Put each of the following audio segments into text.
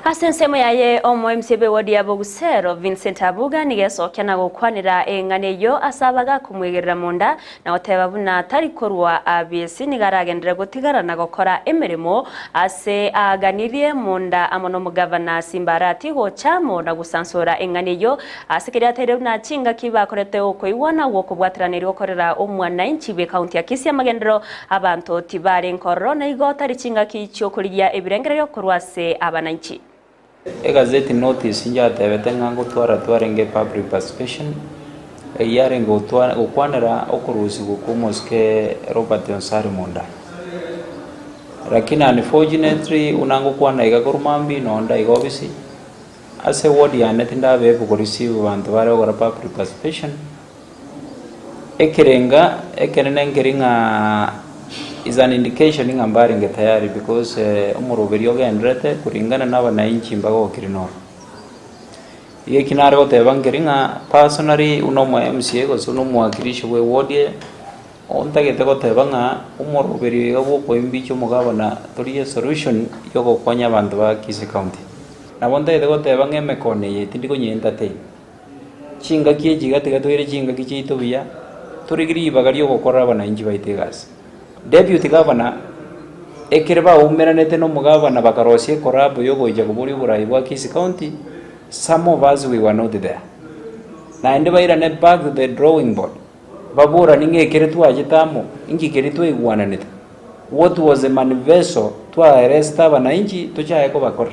Asensemo yaye omo MCA wodi ya Bogusera Vincent Abuge nigesokia na gukwanira eng'aneyo asabaga kumwegerera munda na oteba buna tarikorwa abisi nigaragendere gutigara na gukora emirimo ase aganirie munda amono mugavana Gov.Arati gochamo na gusansura eng'aneyo asikira tere na chinga kibakorete okoibona wokubwatirana gukorera omwananchi be county ya Kisii amagendero abantu tibare nkoro na igota richinga kicho kuriya ebirengerero kurwase abananchi. Gazeti notice njatebete ngango twarenge public participation yarengo ukwanira okurusi gukumoske Robert Onsari Monda, lakini unfortunately unango kwana igakurumambi nonda igobisi ase wodi yanetinda bebu ko receive bantu bare ogora public participation ekerenengeringa is an indication ngambari nge tayari because umurubiri ogendrete kuringana n'abananchi mbago kirinoro iye kinare gotebangeringa personally unomo MCA goso no mwakirishi we wodi ontagete gotebanga umurubiri gabo koimbicho mugabana toriye solution yogo kwanya abantu ba Kisii County nabonde gotebanga emekone yetindi konyenta te chinga kieji gategatoire chinga kichito biya turigiri bagari gokora abananchi baitegasi. Deputy Governor ekireba umeranete no mugabana bakarosie korabo yogoija kuburi burayi bwa Kisii County. Some of us we were not there. Na ende baira ne back to the drawing board. Babura ninge keretu ajitamo ingi keretu igwana nete. What was the manifesto to arrest abananchi tuchaye ko bakora.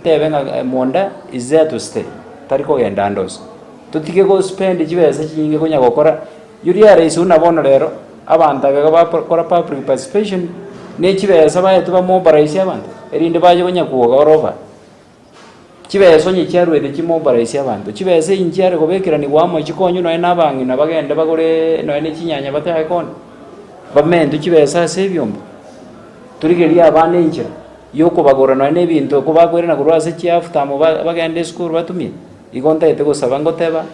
Tebenga Monda is there to stay. Tariko yendandos. Tutike go spend jibese chinge konya gokora. Yuri arese unabona rero. Abanta bakora public participation nechibesa bayetu bamobilize abantu erinde baje konyakuoga oroba chibeso nyikyarwete kimobilize abantu chibese injyare kobekirani wamo chikonyu no nabangi nabagende bagore no nechinyanya bataye kon bamendu chibesa sebyombo turigeri abane injira yoko bagora no nebintu ko bagore na kurwase chiafuta mu bagende school batumye igonta ete gosaba ngoteba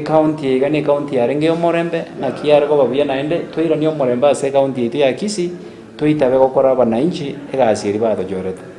county igani county yarenge omorembe na kiare ko babuya naende toira ni omorembe ase county itu ya Kisii toitabe gokora abananchi egasi eri batojorete.